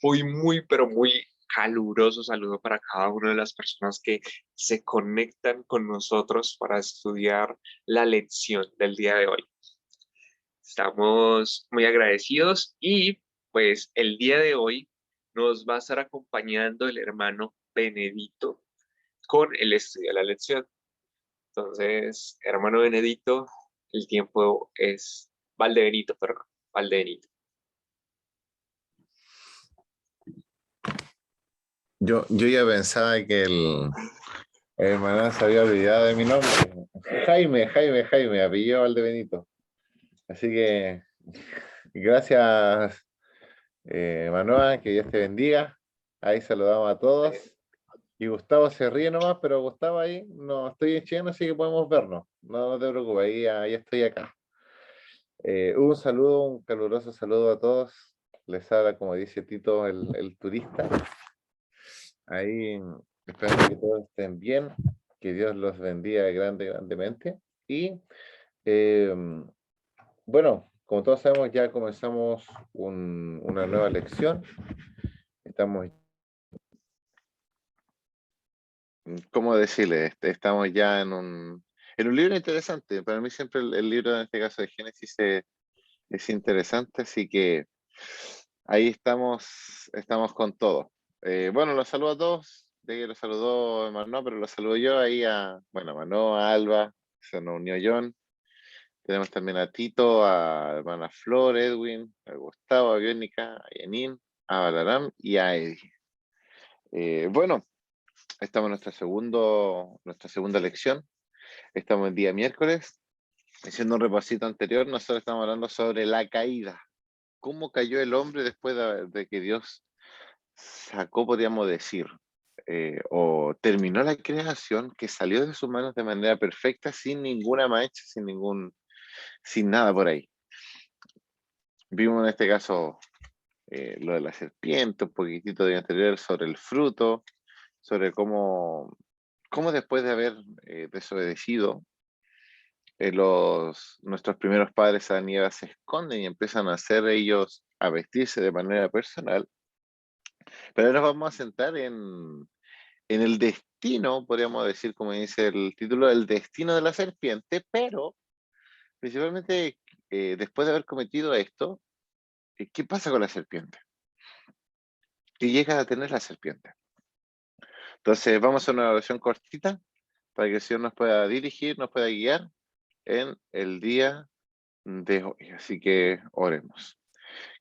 Hoy muy, pero muy caluroso saludo para cada una de las personas que se conectan con nosotros para estudiar la lección del día de hoy. Estamos muy agradecidos y pues el día de hoy nos va a estar acompañando el hermano Benedito con el estudio de la lección. Entonces, hermano Benedito, el tiempo es Valdebenito, perdón, Valdebenito. Yo ya pensaba que el hermano se había olvidado de mi nombre. Jaime, apellido Valdebenito. Así que gracias, Manoa, que Dios te bendiga. Ahí saludamos a todos. Y Gustavo se ríe nomás, pero Gustavo ahí, no estoy en Chile, así que podemos vernos. No te preocupes, ahí ya estoy acá. Un saludo, un caluroso saludo a todos. Les habla, como dice Tito, el turista. Ahí espero que todos estén bien, que Dios los bendiga grandemente. Y eh, bueno, como todos sabemos, ya comenzamos una nueva lección. Estamos, ¿cómo decirle? Estamos ya en un libro interesante. Para mí siempre el libro, en este caso de Génesis, es interesante, así que ahí estamos con todo. Bueno, los saludo a todos. De que los saludó Manó, pero los saludo yo ahí bueno, Manó, a Alba, se nos unió John. Tenemos también a Tito, a hermana Flor, Edwin, a Gustavo, a Biónica, a Yanin, a Balaram y a Eddie. Bueno, estamos en nuestra segunda lección. Estamos el día miércoles. Haciendo un repasito anterior, nosotros estamos hablando sobre la caída. ¿Cómo cayó el hombre después de que Dios sacó, podríamos decir, o terminó la creación, que salió de sus manos de manera perfecta, sin ninguna mancha, sin nada por ahí? Vimos en este caso lo de la serpiente, un poquitito de anterior sobre el fruto, sobre cómo después de haber desobedecido, nuestros primeros padres, Adán y Eva, se esconden y empiezan a hacer ellos, a vestirse de manera personal. Pero ahora nos vamos a sentar en el destino, podríamos decir, como dice el título, el destino de la serpiente, pero principalmente después de haber cometido esto, ¿qué pasa con la serpiente? ¿Qué llega a tener la serpiente? Entonces vamos a una oración cortita para que el Señor nos pueda dirigir, nos pueda guiar en el día de hoy. Así que oremos.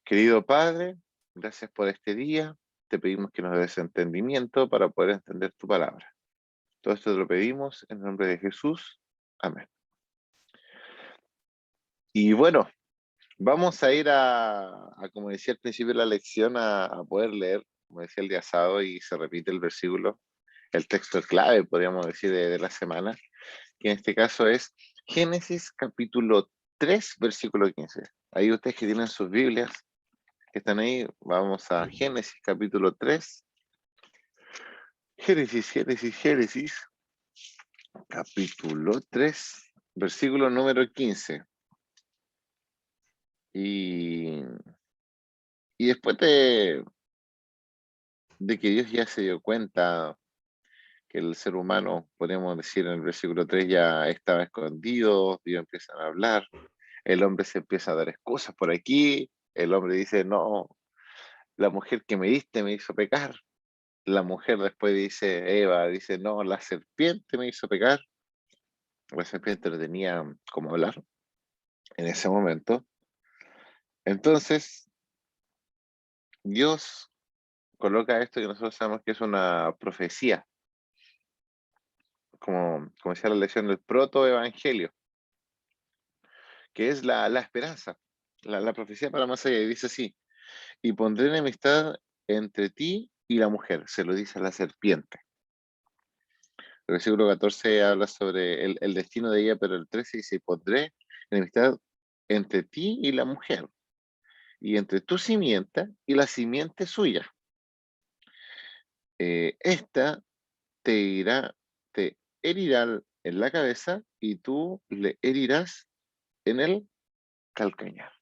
Querido Padre, gracias por este día. Te pedimos que nos des entendimiento para poder entender tu palabra. Todo esto te lo pedimos en el nombre de Jesús. Amén. Y bueno, vamos a ir como decía al principio de la lección, a poder leer, como decía el día sábado, y se repite el versículo, el texto clave, podríamos decir, de la semana, que en este caso es Génesis capítulo 3, versículo 15. Ahí ustedes que tienen sus Biblias, que están ahí, vamos a Génesis capítulo 3. Génesis, capítulo 3, versículo número 15. Y después de que Dios ya se dio cuenta que el ser humano, podríamos decir en el versículo 3, ya estaba escondido, Dios empieza a hablar, el hombre se empieza a dar excusas por aquí, el hombre dice, no, la mujer que me diste me hizo pecar, la mujer después dice, Eva, dice, no, la serpiente me hizo pecar, la serpiente no tenía cómo hablar en ese momento. Entonces, Dios coloca esto que nosotros sabemos que es una profecía, como decía la lección del protoevangelio, que es la esperanza, la profecía para más allá, y dice así, y pondré enemistad entre ti y la mujer, se lo dice a la serpiente. El versículo 14 habla sobre el destino de ella, pero el 13 dice, y pondré enemistad entre ti y la mujer, y entre tu simiente y la simiente suya. Esta te herirá en la cabeza y tú le herirás en el calcañar.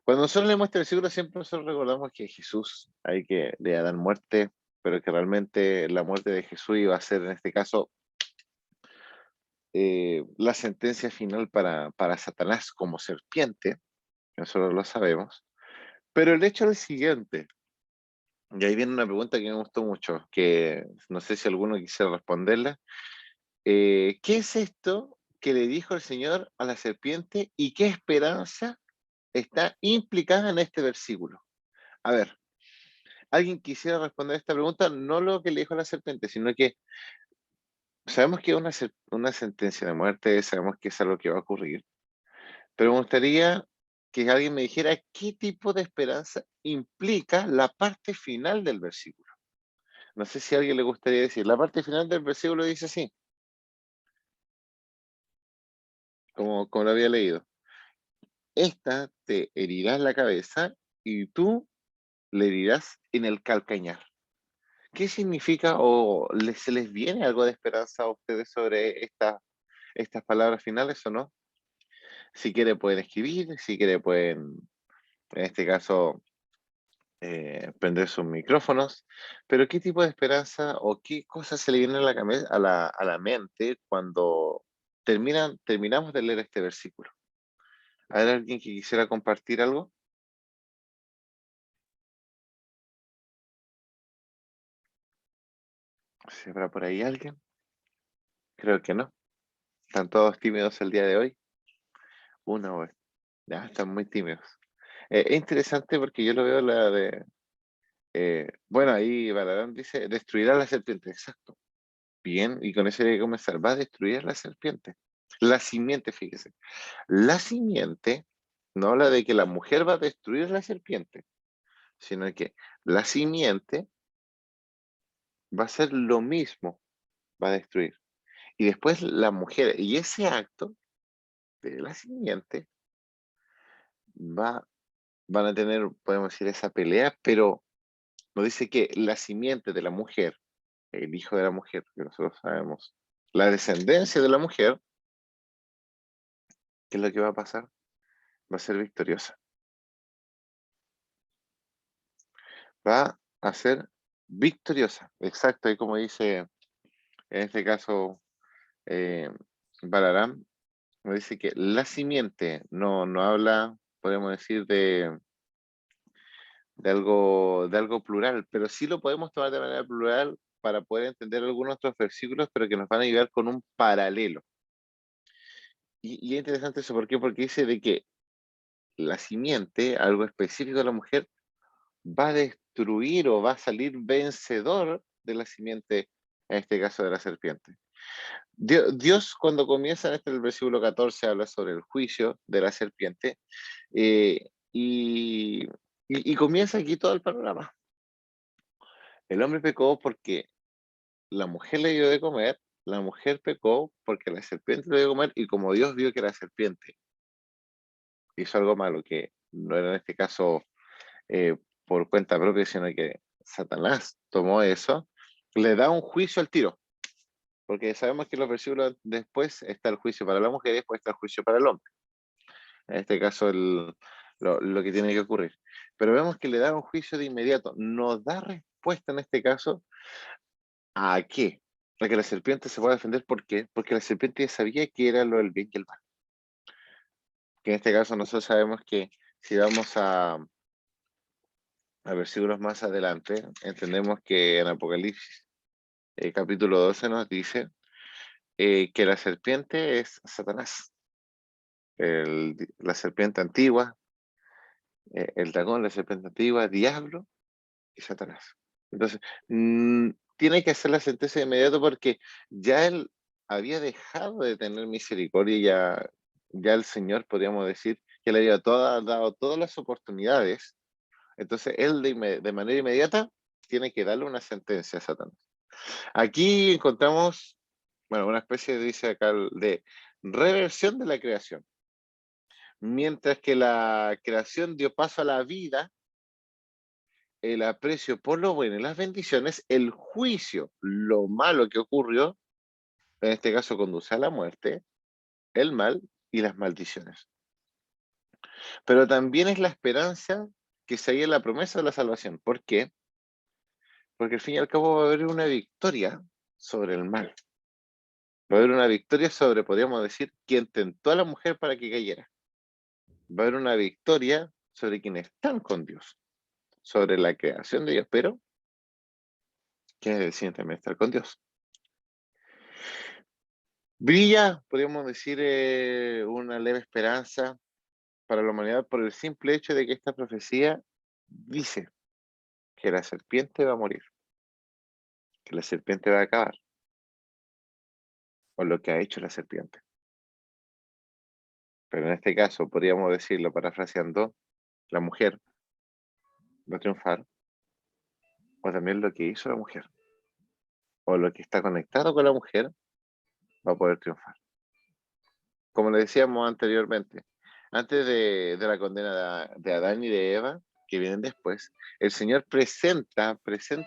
Cuando nosotros leemos este versículo, siempre nosotros recordamos que Jesús hay que le iba a dar muerte, pero que realmente la muerte de Jesús iba a ser, en este caso, la sentencia final para Satanás como serpiente, nosotros lo sabemos. Pero el hecho es el siguiente, y ahí viene una pregunta que me gustó mucho, que no sé si alguno quisiera responderla. ¿Qué es esto que le dijo el Señor a la serpiente y qué esperanza está implicada en este versículo? A ver, ¿alguien quisiera responder esta pregunta? No lo que le dijo a la serpiente, sino que sabemos que es una sentencia de muerte, sabemos que es algo que va a ocurrir, pero me gustaría que alguien me dijera qué tipo de esperanza implica la parte final del versículo. No sé si a alguien le gustaría decir. La parte final del versículo dice así, como lo había leído. Esta te herirá en la cabeza y tú le herirás en el calcañar. ¿Qué significa o se les viene algo de esperanza a ustedes sobre estas palabras finales o no? Si quiere pueden escribir, si quiere pueden, en este caso, prender sus micrófonos, pero ¿qué tipo de esperanza o qué cosas se le vienen a la mente cuando terminamos de leer este versículo? ¿Hay alguien que quisiera compartir algo? ¿Se habrá por ahí alguien? Creo que no. ¿Están todos tímidos el día de hoy? Una vez. Ya, están muy tímidos. Es interesante porque yo lo veo bueno, ahí Baladán dice, destruirá la serpiente, exacto. Bien, y con eso hay que comenzar. Va a destruir la serpiente. La simiente, fíjese. La simiente no habla de que la mujer va a destruir la serpiente, sino que la simiente va a ser lo mismo, va a destruir. Y después la mujer, y ese acto de la simiente va, van a tener, podemos decir, esa pelea, pero nos dice que la simiente de la mujer, el hijo de la mujer, que nosotros sabemos, la descendencia de la mujer, ¿qué es lo que va a pasar? Va a ser victoriosa. Va a ser victoriosa. Exacto, y como dice en este caso eh, Balaram, me dice que la simiente no habla, podemos decir, de algo plural, pero sí lo podemos tomar de manera plural para poder entender algunos otros versículos, pero que nos van a ayudar con un paralelo. Y es interesante eso, ¿por qué? Porque dice de que la simiente, algo específico de la mujer, va a destruir o va a salir vencedor de la simiente, en este caso de la serpiente. Dios, cuando comienza en el versículo 14, habla sobre el juicio de la serpiente y comienza aquí todo el panorama. El hombre pecó porque la mujer le dio de comer, la mujer pecó porque la serpiente le dio de comer y como Dios vio que la serpiente hizo algo malo, que no era en este caso por cuenta propia, sino que Satanás tomó eso, le da un juicio al tiro. Porque sabemos que en los versículos después está el juicio para la mujer y después está el juicio para el hombre. En este caso, lo que tiene que ocurrir. Pero vemos que le da un juicio de inmediato. Nos da respuesta en este caso a qué. A que la serpiente se pueda defender. ¿Por qué? Porque la serpiente ya sabía que era lo del bien y el mal. Que en este caso nosotros sabemos que si vamos a versículos más adelante, entendemos que en Apocalipsis capítulo 12 nos dice que la serpiente es Satanás. La serpiente antigua, el dragón, la serpiente antigua, diablo y Satanás. Entonces, tiene que hacer la sentencia de inmediato porque ya él había dejado de tener misericordia, ya el Señor, podríamos decir, que le había dado todas las oportunidades. Entonces, él de manera inmediata tiene que darle una sentencia a Satanás. Aquí encontramos, bueno, una especie, dice acá, de reversión de la creación. Mientras que la creación dio paso a la vida, el aprecio por lo bueno y las bendiciones, el juicio, lo malo que ocurrió, en este caso conduce a la muerte, el mal y las maldiciones. pero también es la esperanza que se halla en la promesa de la salvación. ¿Por qué? Porque al fin y al cabo va a haber una victoria sobre el mal. Va a haber una victoria sobre, podríamos decir, quien tentó a la mujer para que cayera. Va a haber una victoria sobre quienes están con Dios, sobre la creación de Dios, pero quienes deciden también estar con Dios. Brilla, podríamos decir, una leve esperanza para la humanidad por el simple hecho de que esta profecía dice que la serpiente va a morir, que la serpiente va a acabar, o lo que ha hecho la serpiente. Pero en este caso, podríamos decirlo parafraseando, la mujer va a triunfar, o también lo que hizo la mujer, o lo que está conectado con la mujer, va a poder triunfar. Como le decíamos anteriormente, antes de la condena de Adán y de Eva, que vienen después, el Señor presenta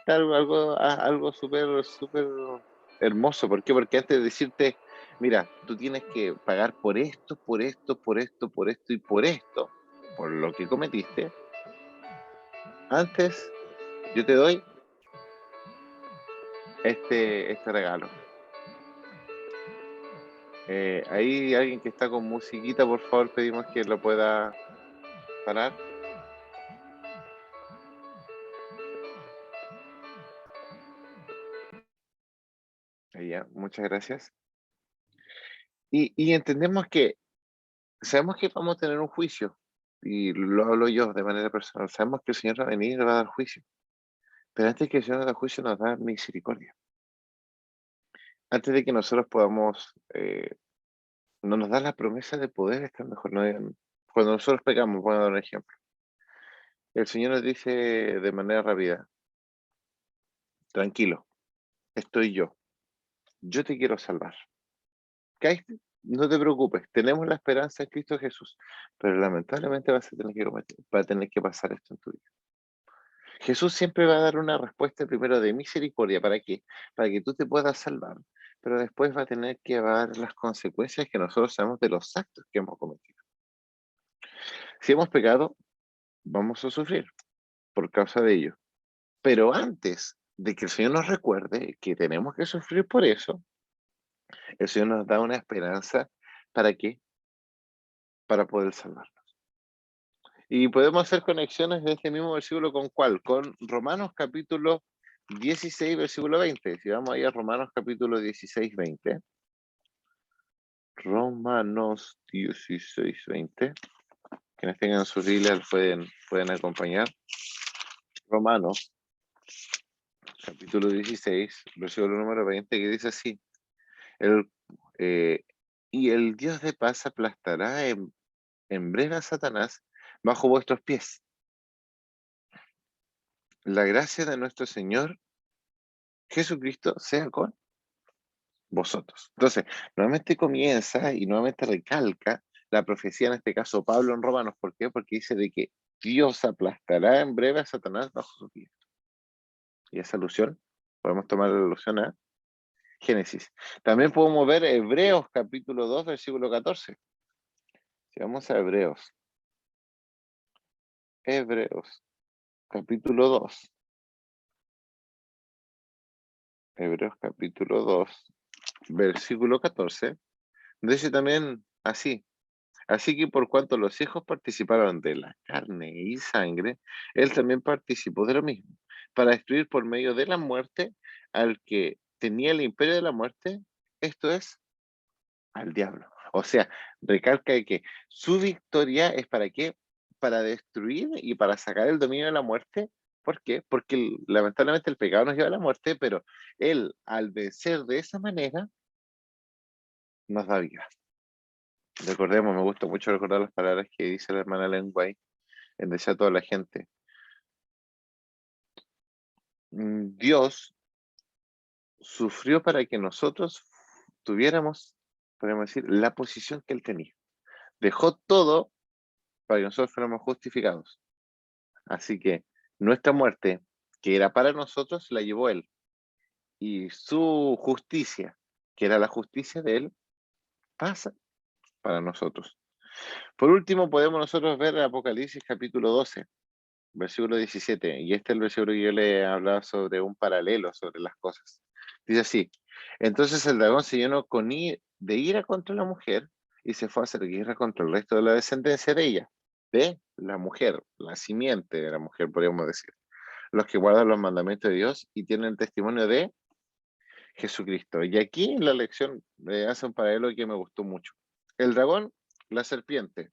algo súper, súper hermoso. ¿Por qué? Porque antes de decirte, mira, tú tienes que pagar por esto, por esto, por esto, por esto y por esto, por lo que cometiste, antes yo te doy este regalo. Ahí alguien que está con musiquita, por favor, pedimos que lo pueda parar. Ahí ya, muchas gracias. Y entendemos que, sabemos que vamos a tener un juicio, y lo hablo yo de manera personal, sabemos que el Señor va a venir y va a dar juicio, pero antes que el Señor nos da juicio nos da misericordia. Antes de que nosotros podamos, no nos da la promesa de poder estar mejor. Cuando nosotros pecamos, voy a dar un ejemplo. El Señor nos dice de manera rápida, tranquilo, estoy yo te quiero salvar. ¿Caíste? No te preocupes, tenemos la esperanza en Cristo Jesús, pero lamentablemente va a tener que pasar esto en tu vida. Jesús siempre va a dar una respuesta primero de misericordia. ¿Para qué? Para que tú te puedas salvar, pero después va a tener que dar las consecuencias que nosotros sabemos de los actos que hemos cometido. Si hemos pecado, vamos a sufrir por causa de ello. Pero antes de que el Señor nos recuerde que tenemos que sufrir por eso, el Señor nos da una esperanza. ¿Para qué? Para poder salvar. Y podemos hacer conexiones de este mismo versículo con ¿cuál? Con Romanos capítulo 16, versículo 20. Si vamos ahí a Romanos capítulo 16, 20. Romanos 16, 20. Quienes tengan sus Biblias pueden acompañar. Romanos capítulo 16, versículo número 20, que dice así. El, eh, y el Dios de paz aplastará en breve a Satanás bajo vuestros pies. La gracia de nuestro Señor Jesucristo sea con vosotros. Entonces, nuevamente comienza y nuevamente recalca la profecía, en este caso Pablo en Romanos. ¿Por qué? Porque dice de que Dios aplastará en breve a Satanás bajo sus pies. Y esa alusión, podemos tomar la alusión a Génesis. También podemos ver Hebreos capítulo 2, versículo 14. Si vamos a Hebreos capítulo 2. Hebreos capítulo 2, versículo 14. Dice también así. Así que por cuanto los hijos participaron de la carne y sangre, él también participó de lo mismo, para destruir por medio de la muerte al que tenía el imperio de la muerte, esto es, al diablo. O sea, recalca de que su victoria es para qué, para destruir y para sacar el dominio de la muerte. ¿Por qué? Porque lamentablemente el pecado nos lleva a la muerte, pero él, al vencer de esa manera, nos da vida. Recordemos, me gusta mucho recordar las palabras que dice la hermana Ellen White en Desea a toda la gente. Dios sufrió para que nosotros tuviéramos, podemos decir, la posición que Él tenía. Dejó todo para que nosotros fuéramos justificados. Así que nuestra muerte, que era para nosotros, la llevó Él. Y su justicia, que era la justicia de Él, pasa para nosotros. Por último, podemos nosotros ver Apocalipsis capítulo 12, versículo 17, y este es el versículo que yo le he hablado sobre un paralelo sobre las cosas. Dice así: entonces el dragón se llenó de ira contra la mujer y se fue a hacer guerra contra el resto de la descendencia de ella, de la mujer, la simiente de la mujer, podríamos decir, los que guardan los mandamientos de Dios y tienen testimonio de Jesucristo. Y aquí en la lección hace un paralelo que me gustó mucho. El dragón, la serpiente,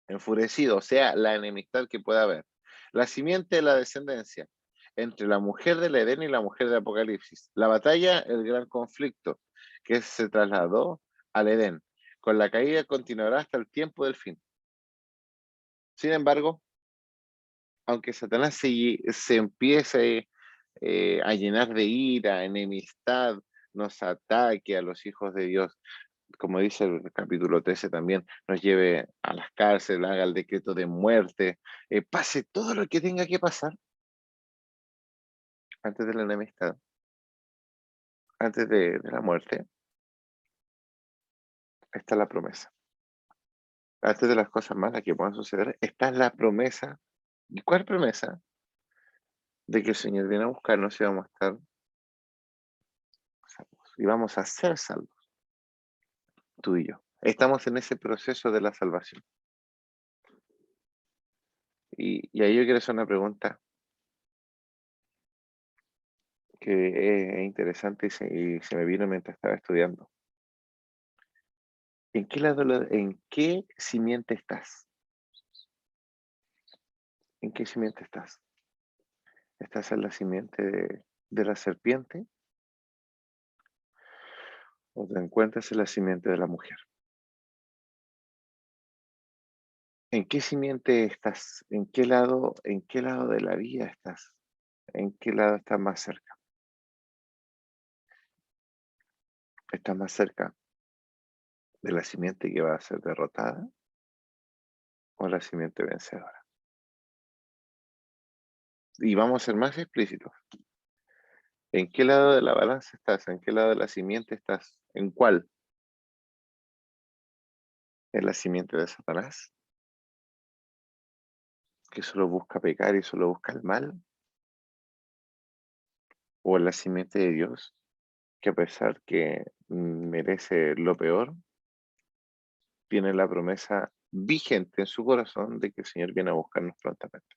enfurecido, o sea, la enemistad que pueda haber. La simiente de la descendencia entre la mujer del Edén y la mujer de Apocalipsis. La batalla, el gran conflicto que se trasladó al Edén. Con la caída continuará hasta el tiempo del fin. Sin embargo, aunque Satanás se empiece a llenar de ira, enemistad, nos ataque a los hijos de Dios, como dice el capítulo 13 también, nos lleve a las cárceles, haga el decreto de muerte, pase todo lo que tenga que pasar antes de la enemistad, antes de la muerte, está la promesa. Antes de las cosas malas que puedan suceder, está la promesa. ¿Y cuál promesa? De que el Señor viene a buscarnos y vamos a estar salvos. Y vamos a ser salvos, tú y yo. Estamos en ese proceso de la salvación. Y ahí yo quiero hacer una pregunta que es interesante y se me vino mientras estaba estudiando. ¿En qué simiente estás? ¿En qué simiente estás? ¿Estás en la simiente de la serpiente o te encuentras en la simiente de la mujer? ¿En qué simiente estás? En qué lado de la vida estás? ¿En qué lado estás más cerca? ¿Estás más cerca de la simiente que va a ser derrotada o la simiente vencedora? Y vamos a ser más explícitos. ¿En qué lado de la balanza estás? ¿En qué lado de la simiente estás? ¿En cuál? ¿En la simiente de Satanás, que solo busca pecar y solo busca el mal? ¿O en la simiente de Dios, que a pesar que merece lo peor, tiene la promesa vigente en su corazón de que el Señor viene a buscarnos prontamente?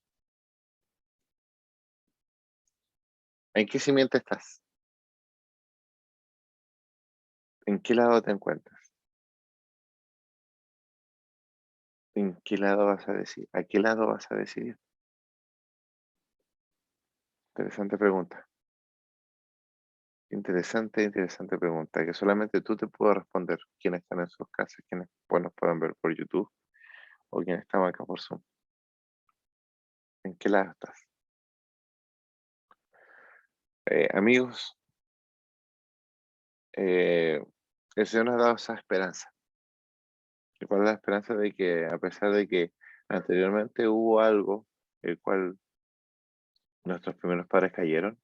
¿En qué simiente estás? ¿En qué lado te encuentras? ¿En qué lado vas a decidir? ¿A qué lado vas a decidir? Interesante pregunta. Interesante pregunta, que solamente tú te puedes responder, quienes están en sus casas, quienes nos puedan ver por YouTube o quienes están acá por Zoom. ¿En qué lado estás? Amigos, eh, el Señor nos ha dado esa esperanza. ¿Y cuál es la esperanza? De que a pesar de que anteriormente hubo algo, el cual nuestros primeros padres cayeron,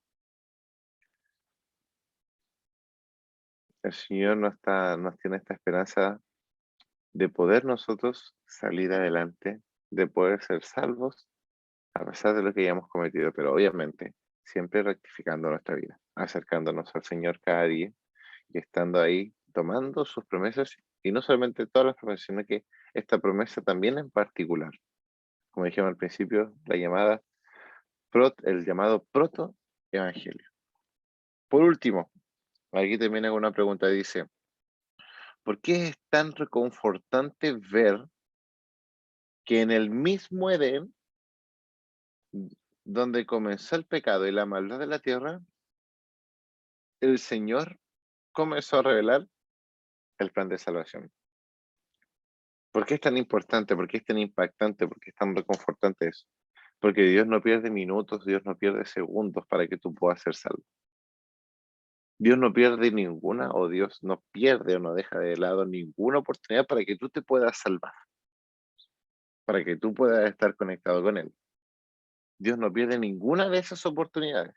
el Señor nos tiene esta esperanza de poder nosotros salir adelante, de poder ser salvos a pesar de lo que hayamos cometido, pero obviamente siempre rectificando nuestra vida, acercándonos al Señor cada día y estando ahí tomando sus promesas, y no solamente todas las promesas, sino que esta promesa también en particular, como dijimos al principio, el llamado proto-evangelio. Por último, aquí termina con una pregunta, dice: ¿por qué es tan reconfortante ver que en el mismo Edén, donde comenzó el pecado y la maldad de la tierra, el Señor comenzó a revelar el plan de salvación? ¿Por qué es tan importante? ¿Por qué es tan impactante? ¿Por qué es tan reconfortante eso? Porque Dios no pierde minutos, Dios no pierde segundos para que tú puedas ser salvo. Dios no pierde ninguna, o Dios no pierde o no deja de lado ninguna oportunidad para que tú te puedas salvar, para que tú puedas estar conectado con Él. Dios no pierde ninguna de esas oportunidades,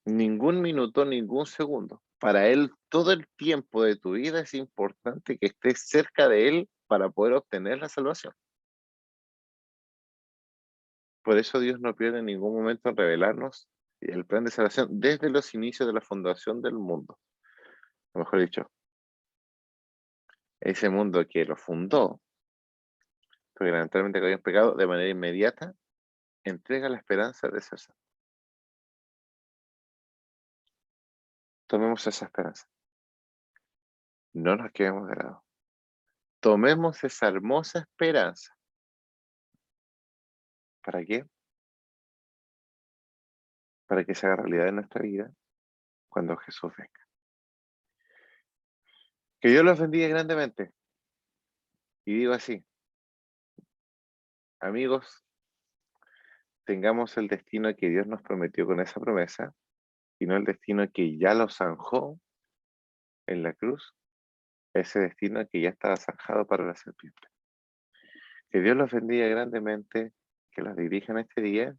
ningún minuto, ningún segundo, Para Él, todo el tiempo de tu vida es importante que estés cerca de Él para poder obtener la salvación. Por eso Dios no pierde en ningún momento en revelarnos el plan de salvación desde los inicios de la fundación del mundo. O mejor dicho, ese mundo que lo fundó, porque lamentablemente cayó en pecado, de manera inmediata, entrega la esperanza de ser salvo. Tomemos esa esperanza. No nos quedemos de lado. Tomemos esa hermosa esperanza. ¿Para qué? Para que se haga realidad en nuestra vida cuando Jesús venga. Que Dios los bendiga grandemente. Y digo así, amigos, tengamos el destino que Dios nos prometió con esa promesa y no el destino que ya lo zanjó en la cruz, ese destino que ya estaba zanjado para la serpiente. Que Dios los bendiga grandemente, que los dirija en este día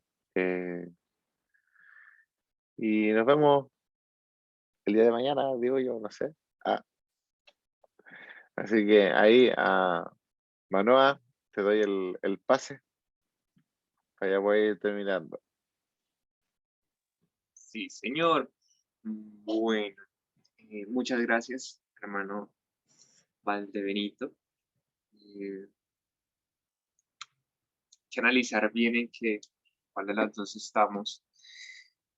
y nos vemos el día de mañana, digo yo, no sé. Ah, así que ahí a Manoa te doy el pase, allá voy a ir terminando. Sí, señor. Bueno, muchas gracias, hermano Valdebenito. Hay que analizar bien en cuál de las dos estamos.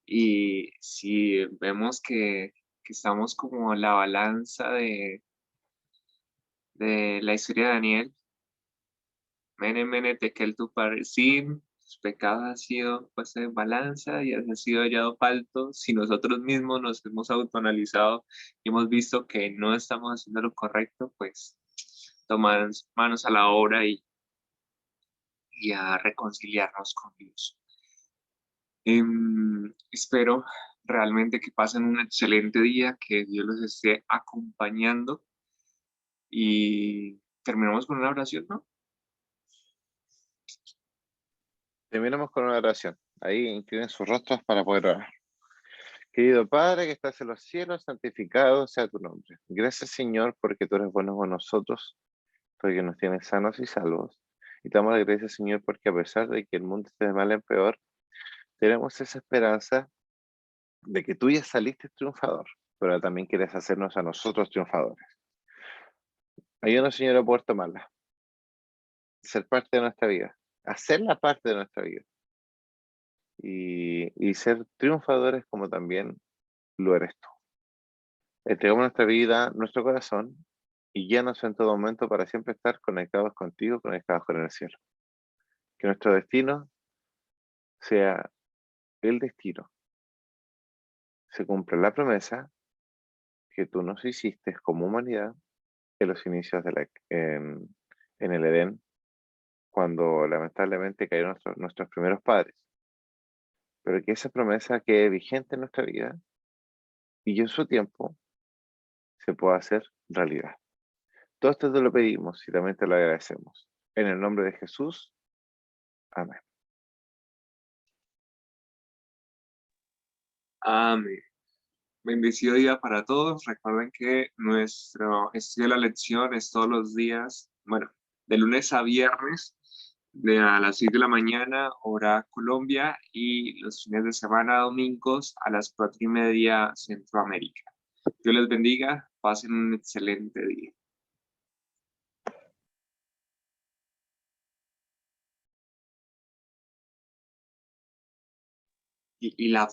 Y si vemos que estamos como la balanza de la historia de Daniel, Mene, Mene, Tekel, Tuparsin, tus pecados han sido puestos en balanza y has sido hallado falto. Si nosotros mismos nos hemos autoanalizado y hemos visto que no estamos haciendo lo correcto, pues tomar manos a la obra y a reconciliarnos con Dios. Espero realmente que pasen un excelente día, que Dios los esté acompañando y terminamos con una oración, ¿no? Terminamos con una oración. Ahí inclinen sus rostros para poder orar. Querido Padre que estás en los cielos, santificado sea tu nombre. Gracias, Señor, porque tú eres bueno con nosotros, porque nos tienes sanos y salvos. Y te damos las gracias, Señor, porque a pesar de que el mundo esté de mal en peor, tenemos esa esperanza de que tú ya saliste triunfador, pero también quieres hacernos a nosotros triunfadores. Ayúdanos, Señor, a poder tomarla, ser parte de nuestra vida, hacerla parte de nuestra vida y ser triunfadores como también lo eres tú. Entregamos nuestra vida, nuestro corazón y guíanos en todo momento para siempre estar conectados contigo, conectados con el cielo. Que nuestro destino sea el destino. Se cumpla la promesa que tú nos hiciste como humanidad en los inicios en el Edén, cuando lamentablemente cayeron nuestros primeros padres. Pero que esa promesa quede vigente en nuestra vida y en su tiempo se pueda hacer realidad. Todo esto te lo pedimos y también te lo agradecemos. En el nombre de Jesús. Amén. Amén. Bendecido día para todos. Recuerden que nuestro estudio de la lección es todos los días, bueno, de lunes a viernes, a las 6 de la mañana, hora Colombia, y los fines de semana, domingos, a las 4:30, Centroamérica. Dios les bendiga. Pasen un excelente día. Y la